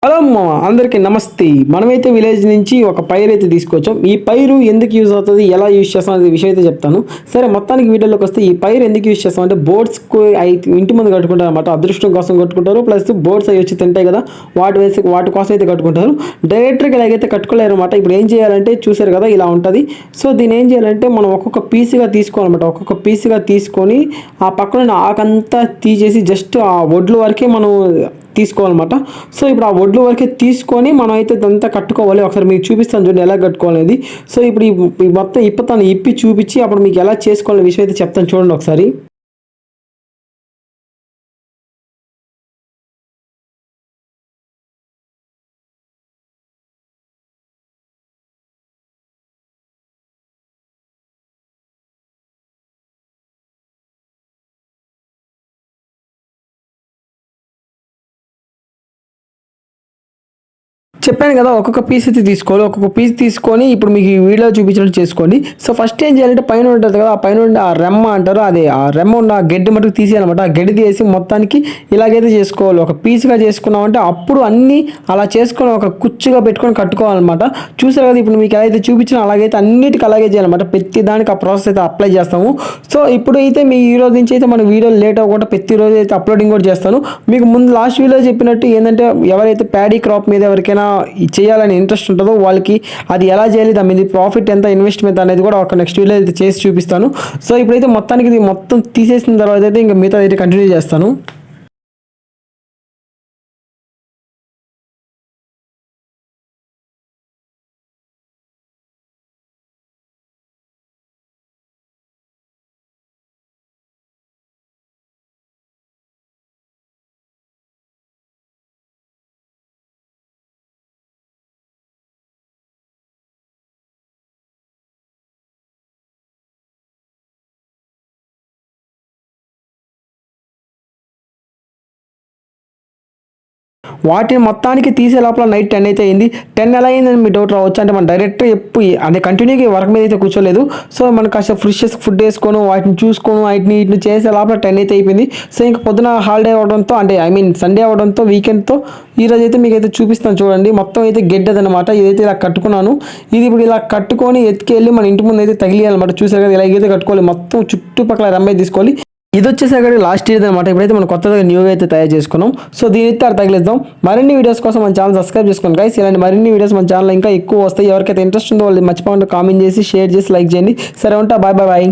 Hello అమ్మ, అందరికీ నమస్తే. మనమైతే విలేజ్ నుంచి ఒక పైరు అయితే తీసుకొచ్చాం. ఈ పైరు ఎందుకు యూజ్ అవుతుంది, ఎలా యూజ్ చేస్తాం అనే విషయం అయితే చెప్తాను. సరే, మొత్తానికి వీడియోలోకి వస్తే ఈ పైరు ఎందుకు యూజ్ చేస్తాం అంటే బోర్డ్స్కు ఇంటి ముందు కట్టుకుంటారు అనమాట. అదృష్టం కోసం కట్టుకుంటారు, ప్లస్ బోర్డ్స్ అవి వచ్చి తింటాయి కదా, వాటి కోసం అయితే కట్టుకుంటారు. డైరెక్ట్గా ఇలాగైతే కట్టుకోలేరు అనమాట. ఇప్పుడు ఏం చేయాలంటే చూసారు కదా, ఇలా ఉంటుంది. సో దీన్ని ఏం చేయాలంటే మనం ఒక్కొక్క పీస్గా తీసుకోవాలన్నమాట. ఒక్కొక్క పీస్గా తీసుకొని ఆ పక్కన ఆకంతా తీసేసి జస్ట్ ఆ ఒడ్లు వరకే మనం తీసుకోవాలన్నమాట. సో ఇప్పుడు ఆ ఒడ్లు వరకే తీసుకొని మనం అయితే ఇదంతా కట్టుకోవాలి. ఒకసారి మీకు చూపిస్తాను చూడండి ఎలా కట్టుకోవాలనేది. సో ఇప్పుడు ఈ మొత్తం ఇప్పి చూపించి అప్పుడు మీకు ఎలా చేసుకోవాలనే విషయం అయితే చెప్తాను చూడండి ఒకసారి. చెప్పాను కదా, ఒక్కొక్క పీస్ అయితే తీసుకోవాలి. ఒక్కొక్క పీస్ తీసుకొని ఇప్పుడు మీకు ఈ వీడియో చూపించినట్టు చేసుకోండి. సో ఫస్ట్ ఏం చేయాలంటే పైన ఉంటుంది కదా, ఆ పైన ఉండే ఆ రెమ్మ అంటారు, అదే ఆ రెమ్మ ఉన్న గడ్డి మటుకు తీసేయాలన్నమాట. ఆ గడ్డి తీసి మొత్తానికి ఇలాగైతే చేసుకోవాలి. ఒక పీస్గా చేసుకున్నామంటే అప్పుడు అన్నీ అలా చేసుకొని ఒక కుచ్చుగా పెట్టుకొని కట్టుకోవాలన్నమాట. చూసారు కదా, ఇప్పుడు మీకు ఎలా అయితే చూపించినా అలాగైతే అన్నిటికీ అలాగే చేయాలన్నమాట. ప్రతి దానికి ఆ ప్రాసెస్ అయితే అప్లై చేస్తాము. సో ఇప్పుడు అయితే మీ ఈ రోజు నుంచి అయితే మన వీడియోలు లేట్ అవ్వకుండా ప్రతి రోజు అయితే అప్లోడింగ్ కూడా చేస్తాను. మీకు ముందు లాస్ట్ వీడియో చెప్పినట్టు ఏంటంటే ఎవరైతే ప్యాడీ క్రాప్ మీద ఎవరికైనా చేయాలని ఇంట్రెస్ట్ ఉంటుందో వాళ్ళకి అది ఎలా చేయాలి, దాని మీద ప్రాఫిట్ ఎంత, ఇన్వెస్ట్మెంట్ అనేది కూడా ఒక నెక్స్ట్ వీడియో అయితే చేసి చూపిస్తాను. సో ఇప్పుడైతే మొత్తానికి ఇది మొత్తం తీసేసిన తర్వాత అయితే ఇంకా మిగతా అయితే కంటిన్యూ చేస్తాను. వాటిని మొత్తానికి తీసే లోపల నైట్ 10 అయితే అయింది. 10 ఎలా అయిందని మీ డౌట్ రావచ్చు. అంటే మనం డైరెక్ట్ ఎప్పుడు అంటే కంటిన్యూగా వర్క్ మీద అయితే కూర్చోలేదు. సో మనం కాస్త ఫ్రెషెస్ ఫుడ్ వేసుకోను, వాటిని చూసుకోను, వీటిని చేసే లోపల 10 అయితే అయిపోయింది. సో ఇంక పొద్దున హాలిడే అవడంతో, అంటే సండే అవడంతో, వీకెండ్తో ఈరోజు అయితే మీకు అయితే చూపిస్తాను చూడండి. మొత్తం అయితే గెడ్డదనమాట. ఇదైతే ఇలా కట్టుకున్నాను. ఇది ఇప్పుడు ఇలా కట్టుకొని ఎత్తుకెళ్ళి మన ఇంటి ముందు అయితే తగిలియాలన్నమాట. చూసారు కదా, ఇలాగైతే కట్టుకోవాలి. మొత్తం చుట్టుపక్కల రమ్మే తీసుకోవాలి. ఇది వచ్చేసరికి లాస్ట్ ఇయర్ అనమాట. ఇప్పుడైతే మనం కొత్తగా న్యూగా అయితే తయారు చేసుకున్నాం. సో దీని అయితే తగిలిద్దాం. మరిన్ని వీడియోస్ కోసం మన ఛానల్ సబ్స్క్రైబ్ చేసుకోండి గైస్. ఇలాంటి మరిన్ని వీడియోస్ మన ఛానల్ ఇంకా ఎక్కువ వస్తాయి. ఎవరికైతే ఇంట్రెస్ట్ ఉందో వాళ్ళు మర్చిపోకుండా కామెంట్ చేసి, షేర్ చేసి, లైక్ చేయండి. సరే ఉంటా, బాయ్ బాయ్ బాయ్.